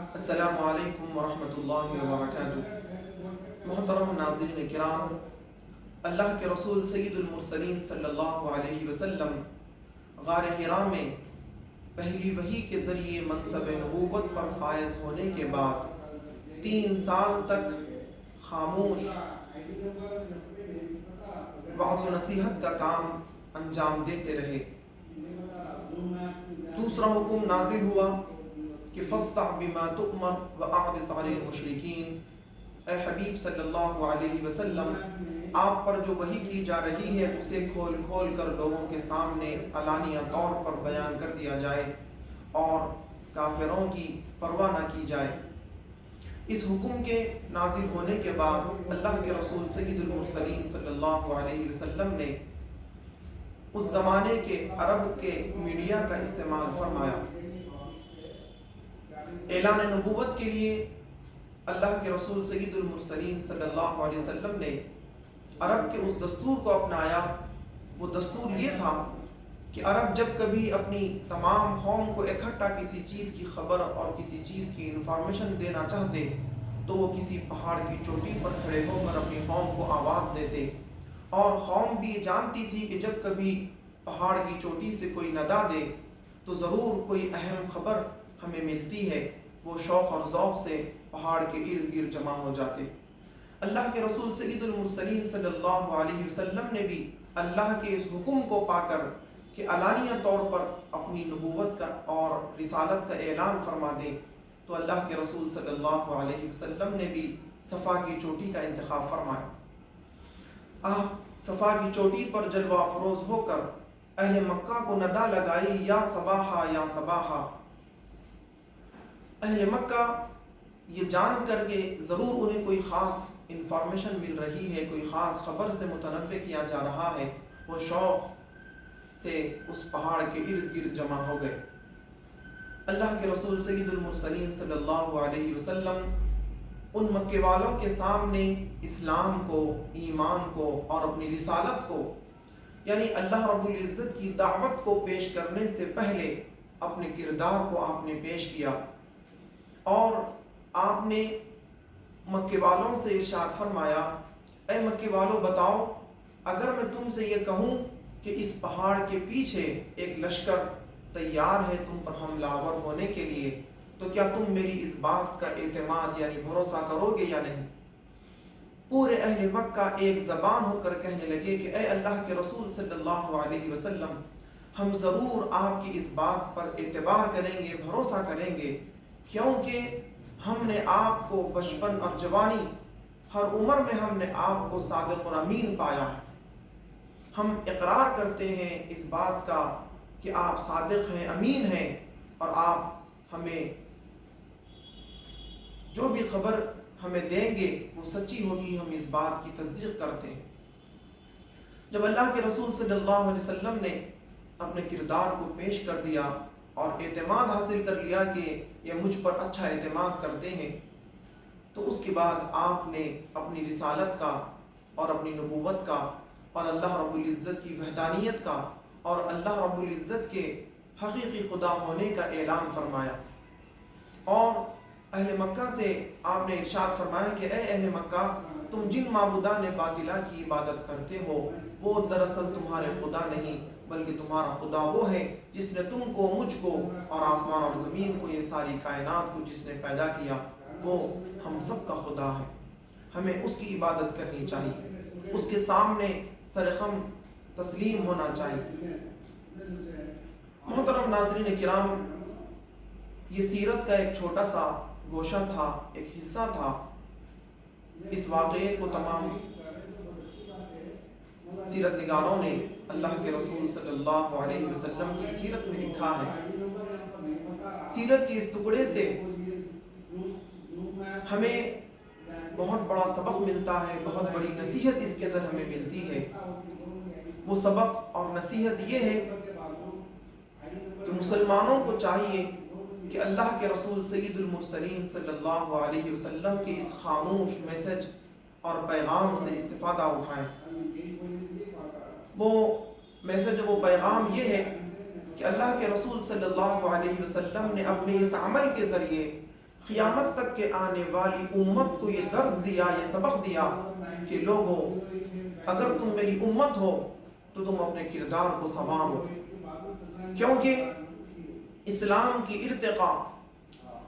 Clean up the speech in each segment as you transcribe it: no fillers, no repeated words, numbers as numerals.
السلام علیکم ورحمۃ اللہ وبرکاتہ۔ محترم ناظرین کرام، اللہ کے رسول سید المرسلین صلی اللہ علیہ وسلم غار حرا میں پہلی وحی کے ذریعے منصب نبوت پر فائز ہونے کے بعد 3 سال تک خاموش وعظ و نصیحت کا کام انجام دیتے رہے۔ دوسرا حکم نازل ہوا کہ فاصدع بما تؤمر واعرض عن المشرکین۔ اے حبیب صلی اللہ علیہ وسلم، آپ پر جو وحی کی جا رہی ہے اسے کھول کھول کر لوگوں کے سامنے علانیہ طور پر بیان کر دیا جائے اور کافروں کی پرواہ نہ کی جائے۔ اس حکم کے نازل ہونے کے بعد اللہ کے رسول سید المرسلین صلی اللہ علیہ وسلم نے اس زمانے کے عرب کے میڈیا کا استعمال فرمایا۔ اعلان نبوت کے لیے اللہ کے رسول سید المرسلین صلی اللہ علیہ وسلم نے عرب کے اس دستور کو اپنایا۔ وہ دستور یہ تھا کہ عرب جب کبھی اپنی تمام قوم کو اکٹھا کسی چیز کی خبر اور کسی چیز کی انفارمیشن دینا چاہتے تو وہ کسی پہاڑ کی چوٹی پر کھڑے ہو کر اپنی قوم کو آواز دیتے، اور قوم بھی جانتی تھی کہ جب کبھی پہاڑ کی چوٹی سے کوئی ندا دے تو ضرور کوئی اہم خبر ہمیں ملتی ہے۔ وہ شوق اور ذوق سے پہاڑ کے ارد گرد جمع ہو جاتے۔ اللہ کے رسول سید المرسلین صلی اللہ علیہ وسلم نے بھی اللہ کے اس حکم کو پا کر کہ علانیہ طور پر اپنی نبوت کا اور رسالت کا اعلان فرما دیں، تو اللہ کے رسول صلی اللہ علیہ وسلم نے بھی صفا کی چوٹی کا انتخاب فرمایا۔ آپ صفا کی چوٹی پر جلوہ افروز ہو کر اہل مکہ کو ندا لگائی، یا صباحا یا صباحا۔ اہل مکہ یہ جان کر کے ضرور انہیں کوئی خاص انفارمیشن مل رہی ہے، کوئی خاص خبر سے متنبع کیا جا رہا ہے، وہ شوق سے اس پہاڑ کے ارد گرد جمع ہو گئے۔ اللہ کے رسول سید المرسلین صلی اللہ علیہ وسلم ان مکے والوں کے سامنے اسلام کو، ایمان کو اور اپنی رسالت کو، یعنی اللہ رب العزت کی دعوت کو پیش کرنے سے پہلے اپنے کردار کو آپ نے پیش کیا، اور آپ نے مکے والوں سے ارشاد فرمایا، اے مکے والوں بتاؤ، اگر میں تم سے یہ کہوں کہ اس پہاڑ کے پیچھے ایک لشکر تیار ہے تم پر حملہ آور ہونے کے لیے، تو کیا تم میری اس بات کا اعتماد یعنی بھروسہ کرو گے یا نہیں؟ پورے اہل مکہ ایک زبان ہو کر کہنے لگے کہ اے اللہ کے رسول صلی اللہ علیہ وسلم، ہم ضرور آپ کی اس بات پر اعتبار کریں گے، بھروسہ کریں گے، کیونکہ ہم نے آپ کو بچپن اور جوانی ہر عمر میں ہم نے آپ کو صادق اور امین پایا ہے۔ ہم اقرار کرتے ہیں اس بات کا کہ آپ صادق ہیں، امین ہیں، اور آپ ہمیں جو بھی خبر ہمیں دیں گے وہ سچی ہوگی، ہم اس بات کی تصدیق کرتے ہیں۔ جب اللہ کے رسول صلی اللہ علیہ وسلم نے اپنے کردار کو پیش کر دیا اور اعتماد حاصل کر لیا کہ یہ مجھ پر اچھا اعتماد کرتے ہیں، تو اس کے بعد آپ نے اپنی رسالت کا اور اپنی نبوت کا اور اللہ رب العزت کی وحدانیت کا اور اللہ رب العزت کے حقیقی خدا ہونے کا اعلان فرمایا، اور اہل مکہ سے آپ نے ارشاد فرمایا کہ اے اہل مکہ، تم جن معبودان باطلہ کی عبادت کرتے ہو وہ دراصل تمہارے خدا نہیں، بلکہ تمہارا خدا وہ ہے جس نے تم کو، مجھ کو اور آسمان اور زمین کو، یہ ساری کائنات کو جس نے پیدا کیا، وہ ہم سب کا خدا ہے۔ ہمیں اس کی عبادت کرنی چاہیے، اس کے سامنے سرخم تسلیم ہونا چاہیے۔ محترم ناظرین کرام، یہ سیرت کا ایک چھوٹا سا گوشہ تھا، ایک حصہ تھا۔ اس واقعے کو تمام سیرت نگاروں نے اللہ کے رسول صلی اللہ علیہ وسلم کی سیرت میں لکھا ہے۔ سیرت کے اس ٹکڑے سے ہمیں بہت بڑا سبق ملتا ہے، بہت بڑی نصیحت اس کے اندر ہمیں ملتی ہے۔ وہ سبق اور نصیحت یہ ہے کہ مسلمانوں کو چاہیے کہ اللہ کے رسول سید المرسلین صلی اللہ علیہ وسلم کے اس خاموش میسج اور پیغام سے استفادہ اٹھائیں۔ وہ میسج، وہ پیغام یہ ہے کہ اللہ کے رسول صلی اللہ علیہ وسلم نے اپنے اس عمل کے ذریعے قیامت تک کے آنے والی امت کو یہ درس دیا، یہ سبق دیا کہ لوگوں، اگر تم میری امت ہو تو تم اپنے کردار کو سنوارو، کیونکہ اسلام کی ارتقاء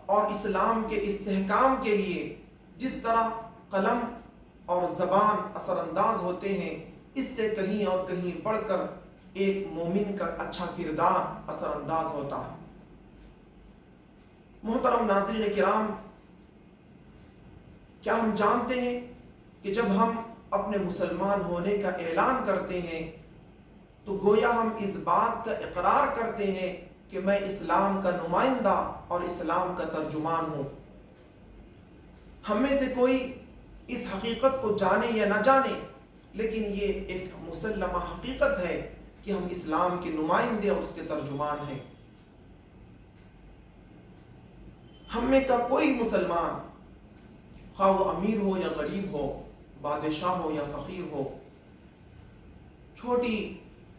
اور اسلام کے استحکام کے لیے جس طرح قلم اور زبان اثر انداز ہوتے ہیں، اس سے کہیں اور کہیں بڑھ کر ایک مومن کا اچھا کردار اثر انداز ہوتا ہے۔ محترم ناظرین کرام، کیا ہم جانتے ہیں کہ جب ہم اپنے مسلمان ہونے کا اعلان کرتے ہیں تو گویا ہم اس بات کا اقرار کرتے ہیں کہ میں اسلام کا نمائندہ اور اسلام کا ترجمان ہوں۔ ہم میں سے کوئی اس حقیقت کو جانے یا نہ جانے، لیکن یہ ایک مسلمہ حقیقت ہے کہ ہم اسلام کے نمائندے اور اس کے ترجمان ہیں۔ ہم میں کا کوئی مسلمان، خواہ وہ امیر ہو یا غریب ہو، بادشاہ ہو یا فقیر ہو، چھوٹی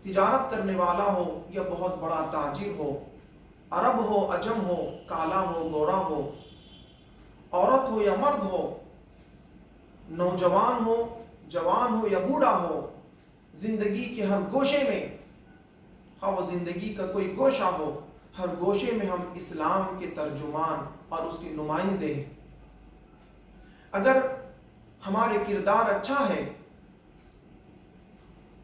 تجارت کرنے والا ہو یا بہت بڑا تاجر ہو، عرب ہو عجم ہو، کالا ہو گورا ہو، عورت ہو یا مرد ہو، نوجوان ہو، جوان ہو یا بوڑھا ہو، زندگی کے ہر گوشے میں، خواہ وہ زندگی کا کوئی گوشہ ہو، ہر گوشے میں ہم اسلام کے ترجمان اور اس کے نمائندے ہیں۔ اگر ہمارے کردار اچھا ہے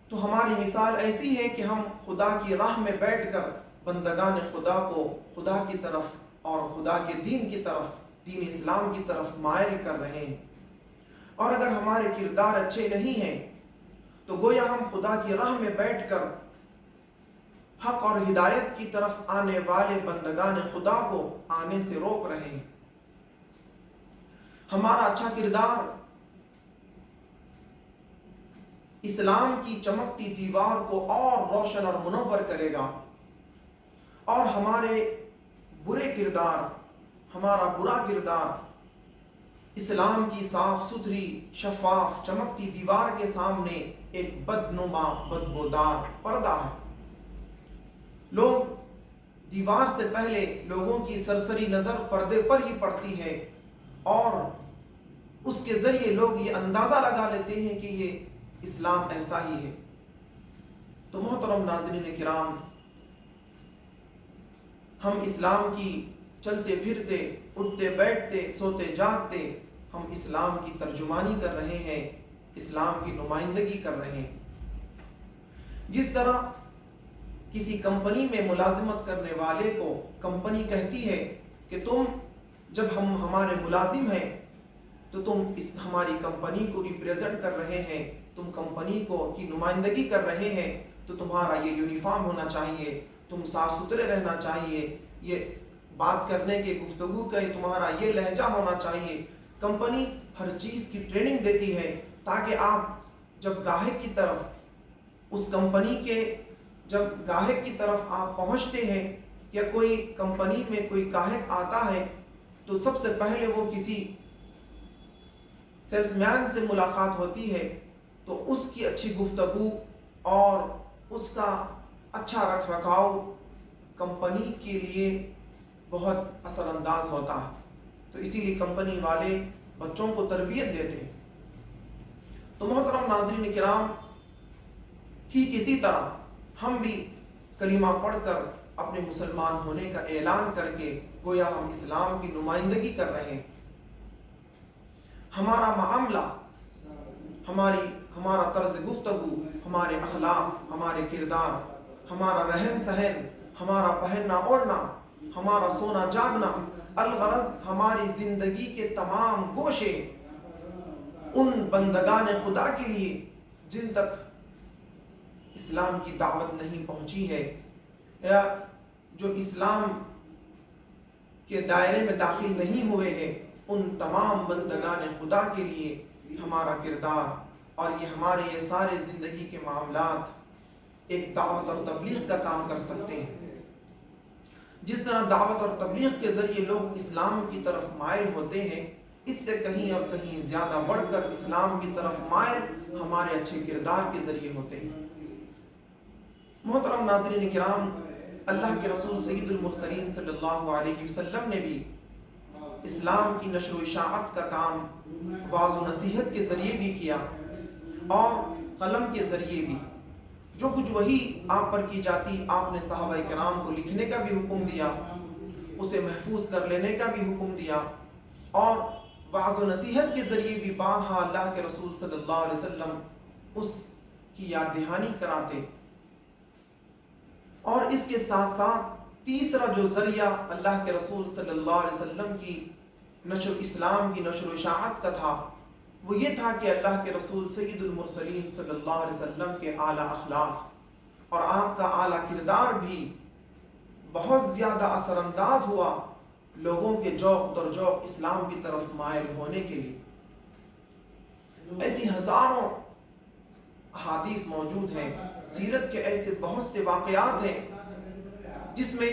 تو ہماری مثال ایسی ہے کہ ہم خدا کی راہ میں بیٹھ کر بندگان خدا کو خدا کی طرف اور خدا کے دین کی طرف، دین اسلام کی طرف مائل کر رہے ہیں۔ اور اگر ہمارے کردار اچھے نہیں ہیں تو گویا ہم خدا کی راہ میں بیٹھ کر حق اور ہدایت کی طرف آنے والے بندگان خدا کو آنے سے روک رہے ہیں۔ ہمارا اچھا کردار اسلام کی چمکتی دیوار کو اور روشن اور منور کرے گا، اور ہمارے برے کردار، ہمارا برا کردار اسلام کی صاف ستھری شفاف چمکتی دیوار کے سامنے ایک بدنما بدبودار پردہ ہے۔ لوگ دیوار سے پہلے لوگوں کی سرسری نظر پردے پر ہی پڑتی ہے، اور اس کے ذریعے لوگ یہ اندازہ لگا لیتے ہیں کہ یہ اسلام ایسا ہی ہے۔ تو محترم ناظرین کرام، ہم اسلام کی چلتے پھرتے، اٹھتے بیٹھتے، سوتے جاگتے ہم اسلام کی ترجمانی کر رہے ہیں، اسلام کی نمائندگی کر رہے ہیں۔ جس طرح کسی کمپنی میں ملازمت کرنے والے کو کمپنی کہتی ہے کہ تم جب ہم ہمارے ملازم ہیں تو تم ہماری کمپنی کو ریپریزنٹ کر رہے ہیں، تم کمپنی کو کی نمائندگی کر رہے ہیں، تو تمہارا یہ یونیفارم ہونا چاہیے، تم صاف ستھرے رہنا چاہیے، یہ بات کرنے کے گفتگو کا تمہارا یہ لہجہ ہونا چاہیے۔ کمپنی ہر چیز کی ٹریننگ دیتی ہے تاکہ آپ جب گاہک کی طرف اس کمپنی کے جب گاہک کی طرف آپ پہنچتے ہیں یا کوئی کمپنی میں کوئی گاہک آتا ہے تو سب سے پہلے وہ کسی سیلز مین سے ملاقات ہوتی ہے تو اس کی اچھی گفتگو اور اس کا اچھا رکھ رکھاؤ کمپنی کے لیے بہت اثر انداز ہوتا ہے۔ تو اسی لیے کمپنی والے بچوں کو تربیت دیتے ہیں۔ تو محترم ناظرین کرام، ٹھیک اسی طرح ہم بھی کلمہ پڑھ کر اپنے مسلمان ہونے کا اعلان کر کے گویا ہم اسلام کی نمائندگی کر رہے ہیں۔ ہمارا معاملہ، ہمارا طرز گفتگو، ہمارے اخلاق، ہمارے کردار، ہمارا رہن سہن، ہمارا پہننا اوڑھنا، ہمارا سونا جاگنا، الغرض ہماری زندگی کے تمام گوشے ان بندگان خدا کے لیے جن تک اسلام کی دعوت نہیں پہنچی ہے یا جو اسلام کے دائرے میں داخل نہیں ہوئے ہیں، ان تمام بندگان خدا کے لیے ہمارا کردار اور ہمارے یہ سارے زندگی کے معاملات ایک دعوت اور تبلیغ کا کام کر سکتے ہیں۔ جس طرح دعوت اور تبلیغ کے ذریعے لوگ اسلام کی طرف مائل ہوتے ہیں، اس سے کہیں اور کہیں زیادہ بڑھ کر اسلام کی طرف مائل ہمارے اچھے کردار کے ذریعے ہوتے ہیں۔ محترم ناظرین کرام، اللہ کے رسول سید المرسلین صلی اللہ علیہ وسلم نے بھی اسلام کی نشر و اشاعت کا کام واعظ و نصیحت کے ذریعے بھی کیا اور قلم کے ذریعے بھی. جو کچھ وہی آپ پر کی جاتی آپ نے صحابہ کرام کو لکھنے کا بھی حکم دیا, اسے محفوظ کر لینے کا بھی حکم دیا, اور وعظ و نصیحت کے ذریعے بھی بارہا اللہ کے رسول صلی اللہ علیہ وسلم اس کی یاد دہانی کراتے. اور اس کے ساتھ ساتھ تیسرا جو ذریعہ اللہ کے رسول صلی اللہ علیہ وسلم کی اسلام کی نشر و اشاعت کا تھا, وہ یہ تھا کہ اللہ کے رسول سید المرسلین صلی اللہ علیہ وسلم کے اعلیٰ اخلاق اور آپ کا اعلیٰ کردار بھی بہت زیادہ اثر انداز ہوا لوگوں کے ذوق در ذوق اسلام کی طرف مائل ہونے کے لیے. ایسی ہزاروں احادیث موجود ہیں, سیرت کے ایسے بہت سے واقعات ہیں جس میں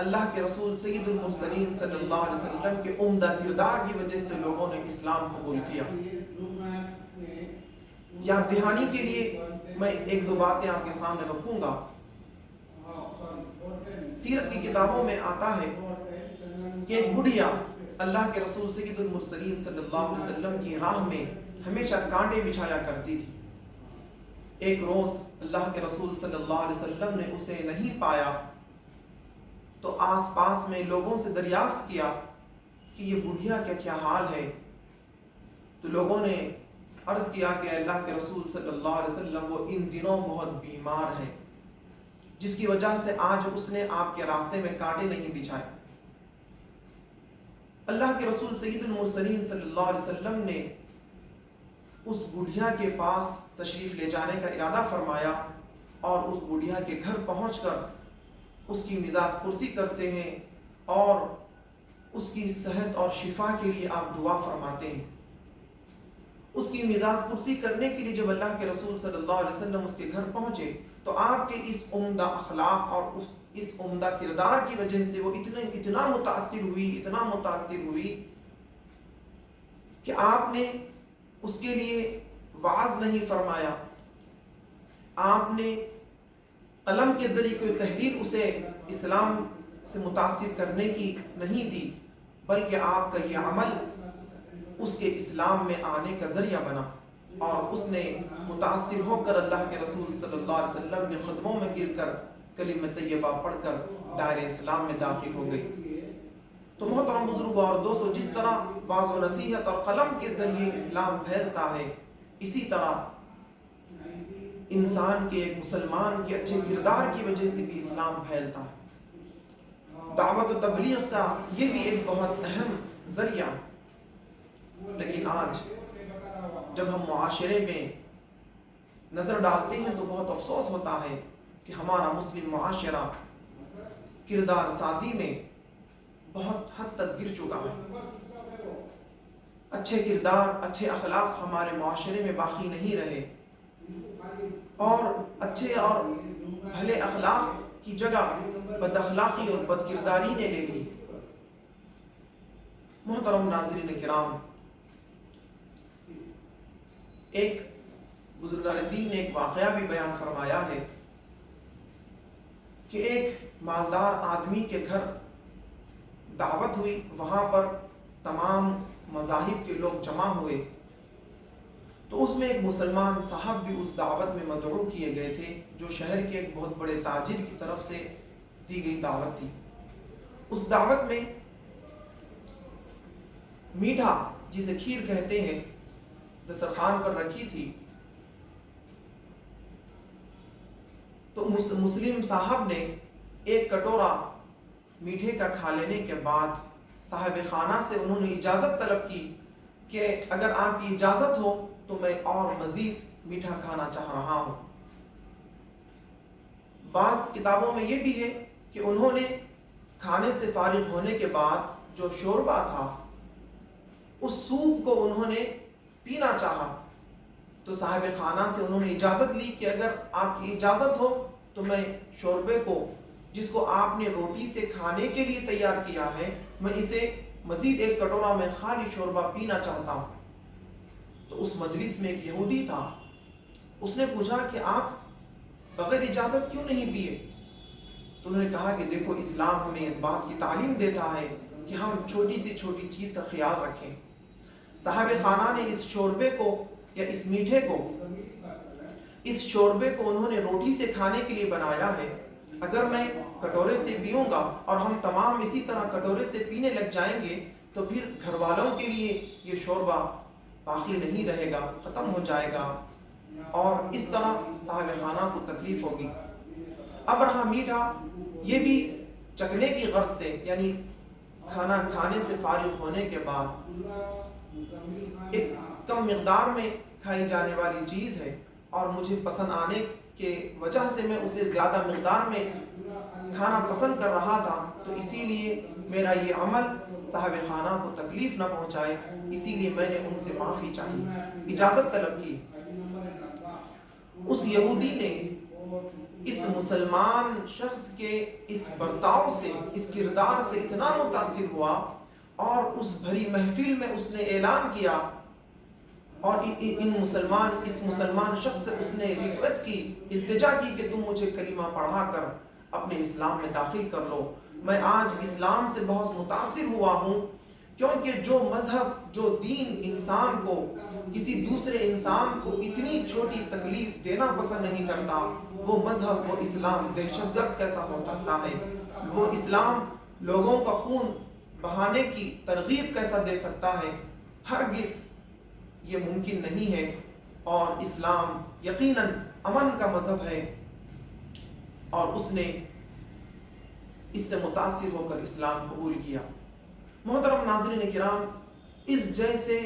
اللہ کے رسول سید المرسلین صلی اللہ علیہ وسلم کے عمدہ کردار کی وجہ سے لوگوں نے اسلام قبول کیا. یاد دہانی کے لیے میں ایک دو باتیں آپ کے سامنے رکھوں گا. سیرت کی کتابوں میں آتا ہے کہ ایک بڑھیا اللہ کے رسول سید المرسلین صلی اللہ علیہ وسلم کی راہ میں ہمیشہ کانٹے بچھایا کرتی تھی. ایک روز اللہ کے رسول صلی اللہ علیہ وسلم نے اسے نہیں پایا تو آس پاس میں لوگوں سے دریافت کیا کہ یہ بڑھیا کا کیا حال ہے. تو لوگوں نے عرض کیا کہ اللہ کے رسول صلی اللہ علیہ وسلم وہ ان دنوں بہت بیمار ہیں, جس کی وجہ سے آج اس نے آپ کے راستے میں کانٹے نہیں بچھائے. اللہ کے رسول سید المرسلین صلی اللہ علیہ وسلم نے اس بڑھیا کے پاس تشریف لے جانے کا ارادہ فرمایا اور اس بڑھیا کے گھر پہنچ کر اس کی مزاج پرسی کرتے ہیں اور اس کی صحت اور شفا کے لیے آپ دعا فرماتے ہیں. اس کی مزاج پرسی کرنے کے لیے جب اللہ کے رسول صلی اللہ علیہ وسلم اس کے گھر پہنچے تو آپ کے اس عمدہ اخلاق اور اس عمدہ کردار کی وجہ سے وہ اتنا متاثر ہوئی کہ آپ نے اس کے لیے وعظ نہیں فرمایا, آپ نے قلم کے ذریعے کوئی تحریر اسے اسلام سے متاثر کرنے کی نہیں دی, بلکہ آپ کا یہ عمل اس کے اسلام میں آنے کا ذریعہ بنا اور اس نے متاثر ہو کر اللہ کے رسول صلی اللہ علیہ وسلم کے قدموں میں گر کر کلمہ طیبہ پڑھ کر دائرہ اسلام میں داخل ہو گئی. تو محترم بزرگوں اور دوستوں, جس طرح واعظ و نصیحت اور قلم کے ذریعے اسلام پھیلتا ہے, اسی طرح انسان کے ایک مسلمان کے اچھے کردار کی وجہ سے بھی اسلام پھیلتا ہے. دعوت و تبلیغ کا یہ بھی ایک بہت اہم ذریعہ. لیکن آج جب ہم معاشرے میں نظر ڈالتے ہیں تو بہت افسوس ہوتا ہے کہ ہمارا مسلم معاشرہ کردار سازی میں بہت حد تک گر چکا ہے. اچھے کردار, اچھے اخلاق ہمارے معاشرے میں باقی نہیں رہے اور اچھے اور بھلے اخلاق کی جگہ بد اخلاقی اور بد کرداری نے لے لی. محترم ناظرین کرام, ایک بزرگان دین نے ایک واقعہ بھی بیان فرمایا ہے کہ ایک مالدار آدمی کے گھر دعوت ہوئی, وہاں پر تمام مذاہب کے لوگ جمع ہوئے. تو اس میں ایک مسلمان صاحب بھی اس دعوت میں مدعو کیے گئے تھے, جو شہر کے ایک بہت بڑے تاجر کی طرف سے دی گئی دعوت تھی. اس دعوت میں میٹھا, جسے کھیر کہتے ہیں, دسترخوان پر رکھی تھی. تو مسلم صاحب نے ایک کٹورا میٹھے کا کھا لینے کے بعد صاحب خانہ سے انہوں نے اجازت طلب کی کہ اگر آپ کی اجازت ہو تو میں اور مزید میٹھا کھانا چاہ رہا ہوں. بعض کتابوں میں یہ بھی ہے کہ انہوں نے کھانے سے فارغ ہونے کے بعد جو شوربہ تھا اس سوپ کو انہوں نے پینا چاہا. تو صاحب خانہ سے انہوں نے اجازت لی کہ اگر آپ کی اجازت ہو تو میں شوربے کو, جس کو آپ نے روٹی سے کھانے کے لیے تیار کیا ہے, میں اسے مزید ایک کٹورا میں خالی شوربہ پینا چاہتا ہوں. تو اس مجلس میں ایک یہودی تھا, اس نے پوچھا کہ آپ بغیر اجازت کیوں نہیں پیے؟ تو انہوں نے کہا کہ دیکھو, اسلام ہمیں اس بات کی تعلیم دیتا ہے کہ ہم چھوٹی سی چھوٹی چیز کا خیال رکھیں۔ صاحب خانہ نے اس شوربے کو یا اس میٹھے کو، اس شوربے کو انہوں نے روٹی سے کھانے کے لیے بنایا ہے۔ اگر میں کٹورے سے پیوں گا اور ہم تمام اسی طرح کٹورے سے پینے لگ جائیں گے تو پھر گھر والوں کے لیے یہ شوربہ باقی نہیں رہے گا، ختم ہو جائے گا، اور اس طرح صاحب خانہ کو تکلیف ہوگی۔ اب رہا میٹھا، یہ بھی چکھنے کی غرض سے، یعنی کھانا کھانے سے فارغ ہونے کے بعد ایک کم مقدار میں کھائی جانے والی چیز ہے، اور مجھے پسند آنے کے وجہ سے میں اسے زیادہ مقدار میں کھانا پسند کر رہا تھا، تو اسی لیے میرا یہ عمل صاحب خانہ کو تکلیف نہ پہنچائے، اسی لیے میں نے ان سے معافی چاہی، اجازت طلب کی۔ اس یہودی نے اس مسلمان شخص کے اس برتاؤ سے، اس کردار سے اتنا متاثر ہوا، اور اس بھری محفل میں اس نے اعلان کیا، اور اس مسلمان شخص سے اس نے ریکویسٹ کی، التجا کی کہ تم مجھے کلمہ پڑھا کر اپنے اسلام میں داخل کر لو۔ میں آج اسلام سے بہت متاثر ہوا ہوں، کیونکہ جو مذہب، جو دین انسان کو، کسی دوسرے انسان کو اتنی چھوٹی تکلیف دینا پسند نہیں کرتا، وہ مذہب، وہ اسلام دہشت گرد کیسا ہو سکتا ہے؟ وہ اسلام لوگوں کا خون بہانے کی ترغیب کیسا دے سکتا ہے؟ ہرگز یہ ممکن نہیں ہے، اور اسلام یقیناً امن کا مذہب ہے، اور اس نے اس سے متاثر ہو کر اسلام قبول کیا۔ محترم ناظرین کرام، اس جیسے،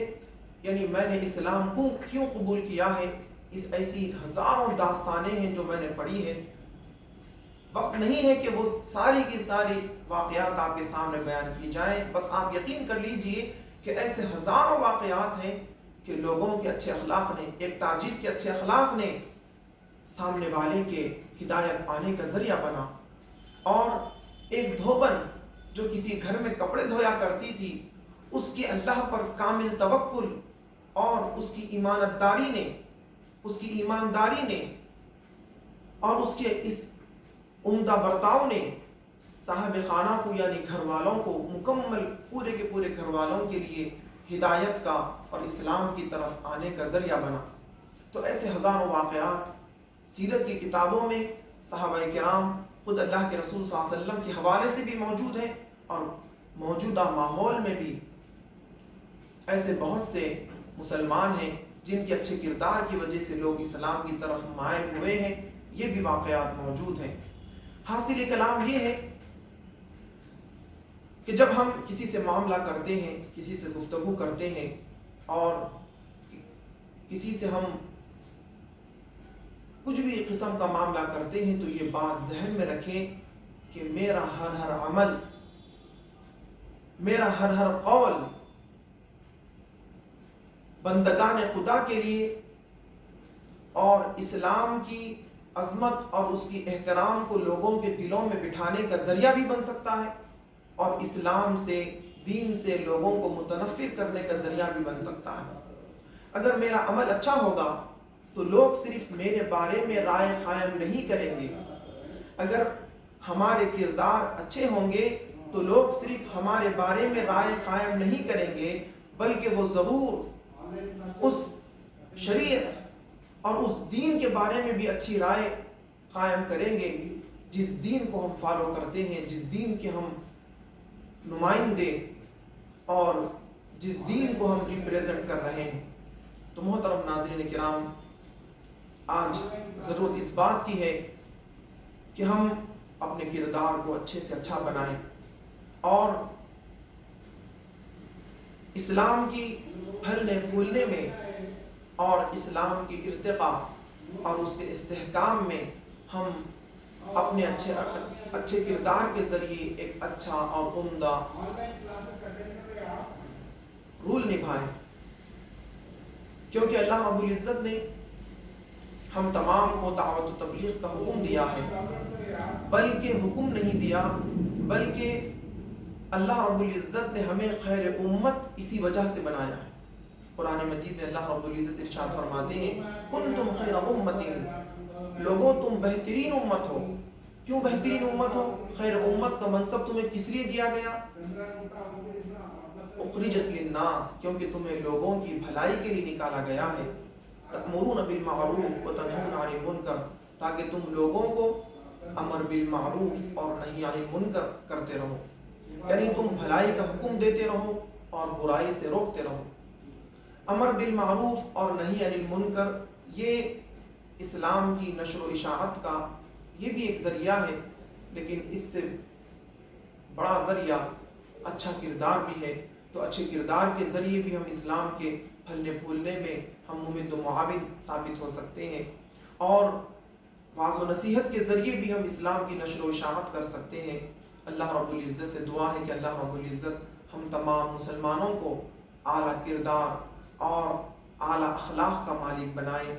یعنی میں نے اسلام کو کیوں قبول کیا ہے، اس ایسی ہزاروں داستانیں ہیں جو میں نے پڑھی ہے۔ وقت نہیں ہے کہ وہ ساری کی ساری واقعات آپ کے سامنے بیان کی جائیں، بس آپ یقین کر لیجئے کہ ایسے ہزاروں واقعات ہیں کہ لوگوں کے اچھے اخلاق نے، ایک تاجر کے اچھے اخلاق نے سامنے والے کے ہدایت پانے کا ذریعہ بنا، اور ایک دھوبن جو کسی گھر میں کپڑے دھویا کرتی تھی، اس کے اللہ پر کامل توکل اور اس کی ایمانداری نے اور اس کے اس عمدہ برتاؤ نے صاحب خانہ کو، یعنی گھر والوں کو، مکمل پورے کے پورے گھر والوں کے لیے ہدایت کا اور اسلام کی طرف آنے کا ذریعہ بنا۔ تو ایسے ہزاروں واقعات سیرت کی کتابوں میں صحابہ کرام، خود اللہ کے رسول صلی اللہ علیہ وسلم کے حوالے سے بھی موجود ہیں، اور موجودہ ماحول میں بھی ایسے بہت سے مسلمان ہیں جن کے اچھے کردار کی وجہ سے لوگ اسلام کی طرف مائل ہوئے ہیں۔ یہ بھی واقعات موجود ہیں۔ حاصل کلام یہ ہے کہ جب ہم کسی سے معاملہ کرتے ہیں، کسی سے گفتگو کرتے ہیں، اور کسی سے ہم کچھ بھی قسم کا معاملہ کرتے ہیں، تو یہ بات ذہن میں رکھیں کہ میرا ہر عمل، میرا ہر قول بندگان خدا کے لیے اور اسلام کی عظمت اور اس کی احترام کو لوگوں کے دلوں میں بٹھانے کا ذریعہ بھی بن سکتا ہے، اور اسلام سے، دین سے لوگوں کو متنفر کرنے کا ذریعہ بھی بن سکتا ہے۔ اگر میرا عمل اچھا ہوگا تو لوگ صرف میرے بارے میں رائے قائم نہیں کریں گے، اگر ہمارے کردار اچھے ہوں گے تو لوگ صرف ہمارے بارے میں رائے قائم نہیں کریں گے، بلکہ وہ ضرور اس شریعت اور اس دین کے بارے میں بھی اچھی رائے قائم کریں گے جس دین کو ہم فالو کرتے ہیں، جس دین کے ہم نمائندے اور جس دین کو ہم ریپریزنٹ کر رہے ہیں۔ تو محترم ناظرین کرام، آج ضرورت اس بات کی ہے کہ ہم اپنے کردار کو اچھے سے اچھا بنائیں، اور اسلام کی پھلنے پھولنے میں اور اسلام کی ارتقاء اور اس کے استحکام میں ہم اپنے اچھے کردار کے ذریعے ایک اچھا اور عمدہ رول نبھائیں، کیونکہ اللہ رب العزت نے ہم تمام کو دعوت و تبلیغ کا حکم دیا ہے، بلکہ حکم نہیں دیا، بلکہ اللہ رب العزت نے ہمیں خیر امت اسی وجہ سے بنایا ہے۔ قرآن مجید میں اللہ رب العزت ارشاد فرماتے ہیں، کنتم خیر امت، لوگوں تم بہترین امت ہو، کیوں بہترین امت ہو؟ خیر امت کا منصب تمہیں کس لیے دیا گیا؟ اخرجت للناس، کیونکہ تمہیں لوگوں کی بھلائی کے لیے نکالا گیا ہے. تأمرون بالمعروف وتنہون عن المنکر، تاکہ تم لوگوں کو امر بالمعروف اور نہی عن المنکر کرتے رہو، یعنی تم بھلائی کا حکم دیتے رہو اور برائی سے روکتے رہو. امر بالمعروف اور نہی عن المنکر یہ اسلام کی نشر و اشاعت کا یہ بھی ایک ذریعہ ہے، لیکن اس سے بڑا ذریعہ اچھا کردار بھی ہے. تو اچھے کردار کے ذریعے بھی ہم اسلام کے پھلنے پھولنے میں ہم ممد و معاون ثابت ہو سکتے ہیں، اور واعظ و نصیحت کے ذریعے بھی ہم اسلام کی نشر و اشاعت کر سکتے ہیں. اللہ رب العزت سے دعا ہے کہ اللہ رب العزت ہم تمام مسلمانوں کو اعلیٰ کردار اور اعلیٰ اخلاق کا مالک بنائے.